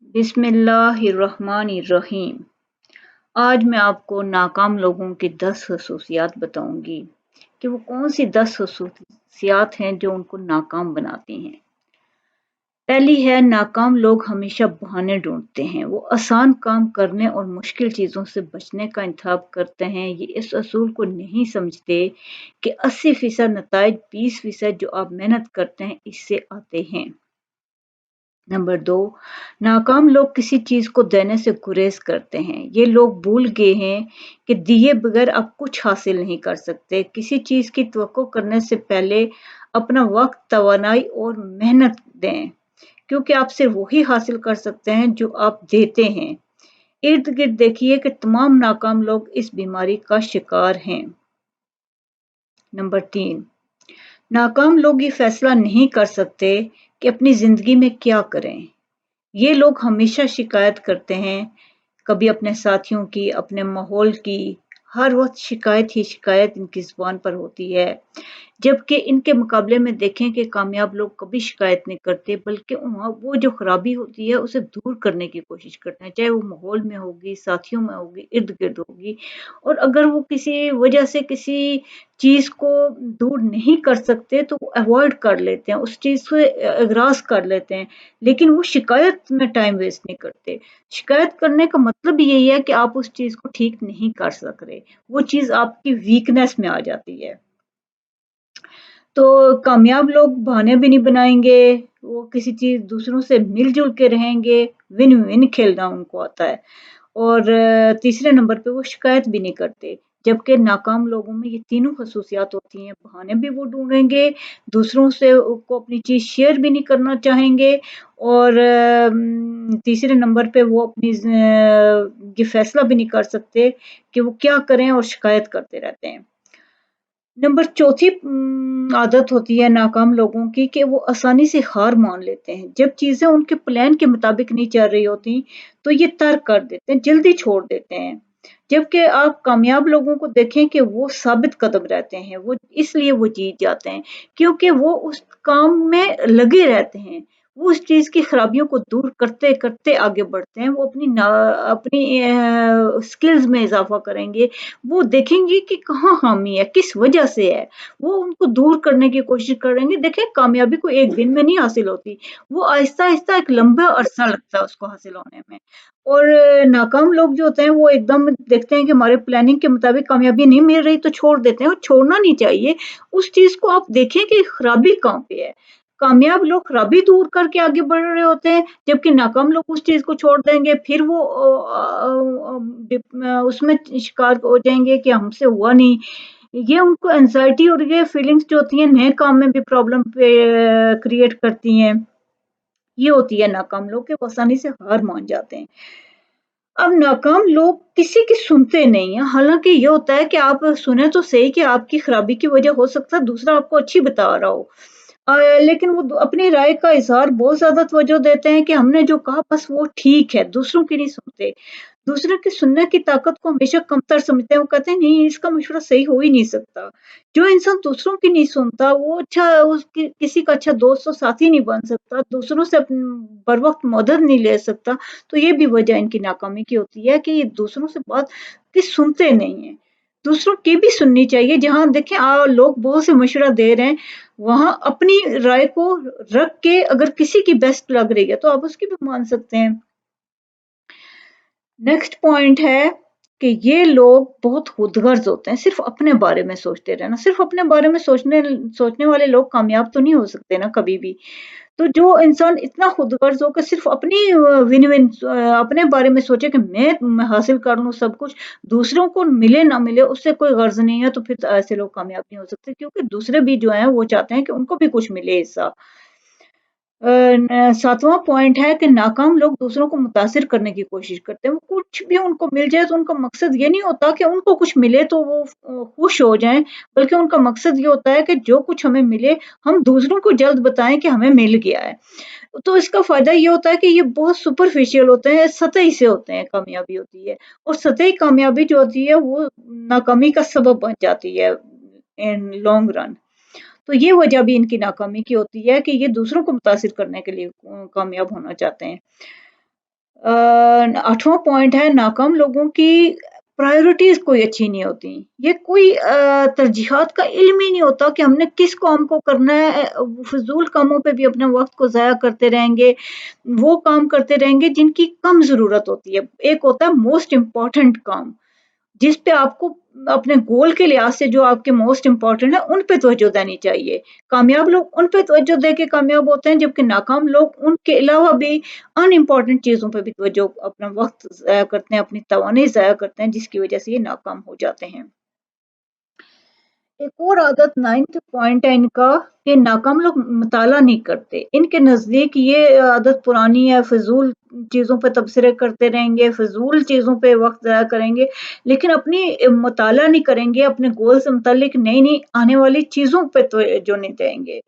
बिस्मिल्लाहिर्रहमानिर्रहीम। आज मैं आपको नाकाम लोगों की 10 खसूसियात बताऊंगी कि वो कौन सी 10 खसूसियात हैं जो उनको नाकाम बनाती हैं। पहली है, नाकाम लोग हमेशा बहाने ढूंढते हैं। वो आसान काम करने और मुश्किल चीज़ों से बचने का इंतखाब करते हैं। ये इस असूल को नहीं समझते कि 80% नताइज 20% जो आप मेहनत करते हैं इससे आते हैं। नंबर 2, नाकाम लोग किसी चीज़ को देने से गुरेज करते हैं। ये लोग भूल गए हैं कि दिए बगैर आप कुछ हासिल नहीं कर सकते। किसी चीज़ की तवक्को करने से पहले अपना वक्त, तवानाई और मेहनत दें, क्योंकि आप सिर्फ वही हासिल कर सकते हैं जो आप देते हैं। इर्द गिर्द देखिए कि तमाम नाकाम लोग इस बीमारी का शिकार हैं। नंबर 3, नाकाम लोग ये फैसला नहीं कर सकते कि अपनी जिंदगी में क्या करें। ये लोग हमेशा शिकायत करते हैं, कभी अपने साथियों की, अपने माहौल की। हर वक्त शिकायत ही शिकायत इनकी ज़ुबान पर होती है। जबकि इनके मुकाबले में देखें कि कामयाब लोग कभी शिकायत नहीं करते, बल्कि वहाँ वो जो खराबी होती है उसे दूर करने की कोशिश करते हैं, चाहे वो माहौल में होगी, साथियों में होगी, इर्द गिर्द होगी। और अगर वो किसी वजह से किसी चीज़ को दूर नहीं कर सकते तो वो अवॉइड कर लेते हैं, उस चीज़ से एगराज कर लेते हैं, लेकिन वो शिकायत में टाइम वेस्ट नहीं करते। शिकायत करने का मतलब यही है कि आप उस चीज़ को ठीक नहीं कर सक रहे, वो चीज़ आपकी वीकनेस में आ जाती है। तो कामयाब लोग बहाने भी नहीं बनाएंगे, वो किसी चीज़ दूसरों से मिलजुल के रहेंगे, विन विन खेलना उनको आता है। और तीसरे नंबर पे वो शिकायत भी नहीं करते, जबकि नाकाम लोगों में ये तीनों खसूसियात होती हैं। बहाने भी वो ढूंढेंगे, दूसरों से को अपनी चीज़ शेयर भी नहीं करना चाहेंगे, और तीसरे नंबर पे वो अपनी ये फैसला भी नहीं कर सकते कि वो क्या करें, और शिकायत करते रहते हैं। नंबर चौथी आदत होती है नाकाम लोगों की कि वो आसानी से हार मान लेते हैं। जब चीज़ें उनके प्लान के मुताबिक नहीं चल रही होती, तो ये तर्क कर देते हैं, जल्दी छोड़ देते हैं। जबकि आप कामयाब लोगों को देखें कि वो साबित कदम रहते हैं, वो इसलिए वो जीत जाते हैं, क्योंकि वो उस काम में लगे रहते हैं। वो उस चीज़ की खराबियों को दूर करते-करते आगे बढ़ते हैं। वो अपनी स्किल्स में इज़ाफ़ा करेंगे, वो देखेंगे कि कहाँ ख़ामी है, किस वजह से है, वो उनको दूर करने की कोशिश करेंगे। देखिए, कामयाबी कोई एक दिन में नहीं हासिल होती, वो आहिस्ता-आहिस्ता एक लंबा अरसा लगता है उसको हासिल होने में। और नाकाम लोग जो होते हैं वो एकदम देखते हैं कि हमारे प्लानिंग के मुताबिक कामयाबी नहीं मिल रही तो छोड़ देते हैं, और छोड़ना नहीं चाहिए। उस चीज़ को आप देखें कि खराबी कहाँ पे है। कामयाब लोग खराबी दूर करके आगे बढ़ रहे होते हैं, जबकि नाकाम लोग उस चीज़ को छोड़ देंगे, फिर वो उसमें शिकार हो जाएँगे कि हमसे हुआ नहीं। ये उनको एंग्ज़ायटी और ये फीलिंग्स जो होती हैं नए काम में भी प्रॉब्लम क्रिएट करती हैं। ये होती है नाकाम लोग कि वो आसानी से हार मान जाते हैं। अब नाकाम लोग किसी की सुनते नहीं हैं, हालाँकि ये होता है कि आप सुने तो सही कि आपकी खराबी की वजह हो सकता है दूसरा आपको अच्छी बता रहा हो। लेकिन वो अपनी राय का इज़हार बहुत ज़्यादा तवज्जो देते हैं कि हमने जो कहा बस वो ठीक है, दूसरों की नहीं सुनते। दूसरों की सुनने की ताकत को हमेशा कमतर समझते हैं, वो कहते हैं नहीं, इसका मशवरा सही हो ही नहीं सकता। जो इंसान दूसरों की नहीं सुनता वो अच्छा उसकी किसी का अच्छा दोस्त और साथी नहीं बन सकता, दूसरों से बर वक़्त मदद नहीं ले सकता। तो ये भी वजह इनकी नाकामी की होती है कि ये दूसरों से बात की सुनते नहीं हैं। दूसरों की भी सुननी चाहिए, जहाँ देखें लोग बहुत से मशवरा दे रहे हैं, वहाँ अपनी राय को रख के अगर किसी की बेस्ट लग रही है तो आप उसकी भी मान सकते हैं। नेक्स्ट पॉइंट है कि ये लोग बहुत खुदगर्ज़ होते हैं, सिर्फ़ अपने बारे में सोचते रहना, सिर्फ़ अपने बारे में सोचने सोचने वाले लोग कामयाब तो नहीं हो सकते ना कभी भी। तो जो इंसान इतना खुदगर्ज़ होकर सिर्फ़ अपनी विन-विन अपने बारे में सोचे कि मैं हासिल कर लूँ सब कुछ, दूसरों को मिले ना मिले उससे कोई गर्ज़ नहीं है, तो फिर तो ऐसे लोग कामयाब नहीं हो सकते, क्योंकि दूसरे भी जो हैं वो चाहते हैं कि उनको भी कुछ मिले हिस्सा। 7वां पॉइंट है कि नाकाम लोग दूसरों को मुतासिर करने की कोशिश करते हैं। वो कुछ भी उनको मिल जाए तो उनका मकसद ये नहीं होता कि उनको कुछ मिले तो वो खुश हो जाएँ, बल्कि उनका मकसद ये होता है कि जो कुछ हमें मिले, हम दूसरों को जल्द बताएँ कि हमें मिल गया है। तो इसका फ़ायदा ये होता है कि ये बहुत सुपरफिशियल होते हैं, सतही से होते हैं, कामयाबी होती है, और सतही कामयाबी जो होती है वो नाकामी का सबब बन जाती है इन लॉन्ग रन। तो ये वजह भी इनकी नाकामी की होती है कि ये दूसरों को मुतासिर करने के लिए कामयाब होना चाहते हैं। 8वां पॉइंट है नाकाम लोगों की प्रायोरिटीज कोई अच्छी नहीं होती। ये कोई तरजीहात का इल्म ही नहीं होता कि हमने किस काम को करना है। फिजूल कामों पे भी अपने वक्त को ज़ाया करते रहेंगे, वो काम करते रहेंगे जिनकी कम ज़रूरत होती है। एक होता है मोस्ट इम्पॉर्टेंट काम, जिस पे आपको अपने गोल के लिहाज से जो आपके मोस्ट इम्पोर्टेंट है उन पे तवज्जो देनी चाहिए। कामयाब लोग उन पे तवज्जो दे के कामयाब होते हैं, जबकि नाकाम लोग उनके अलावा भी अनइम्पोर्टेंट चीज़ों पे भी तवज्जो अपना वक्त ज़ाया करते हैं, अपनी तवानाई ज़ाया करते हैं, जिसकी वजह से ये नाकाम हो जाते हैं। एक और आदत 9th पॉइंट है इनका कि नाकाम लोग मुताला नहीं करते। इनके नज़दीक ये आदत पुरानी है, फ़िज़ूल चीज़ों पे तबसरे करते रहेंगे, फ़िज़ूल चीज़ों पे वक़्त ज़ाया करेंगे, लेकिन अपनी मुताला नहीं करेंगे, अपने गोल से मुतल्लिक नई-नई आने वाली चीज़ों पे तवज्जो नहीं देंगे।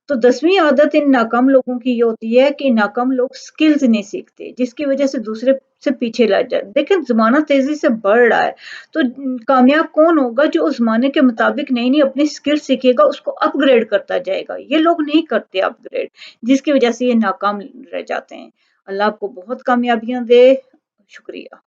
तो 10वीं आदत इन नाकाम लोगों की ये होती है कि नाकाम लोग स्किल्स नहीं सीखते, जिसकी वजह से दूसरे से पीछे रह जाते। देखिए ज़माना तेज़ी से बढ़ रहा है, तो कामयाब कौन होगा जो उस ज़माने के मुताबिक नई-नई अपनी स्किल सीखेगा, उसको अपग्रेड करता जाएगा। ये लोग नहीं करते अपग्रेड, जिसकी वजह से ये नाकाम रह जाते हैं। अल्लाह आपको बहुत कामयाबियाँ दे। शुक्रिया।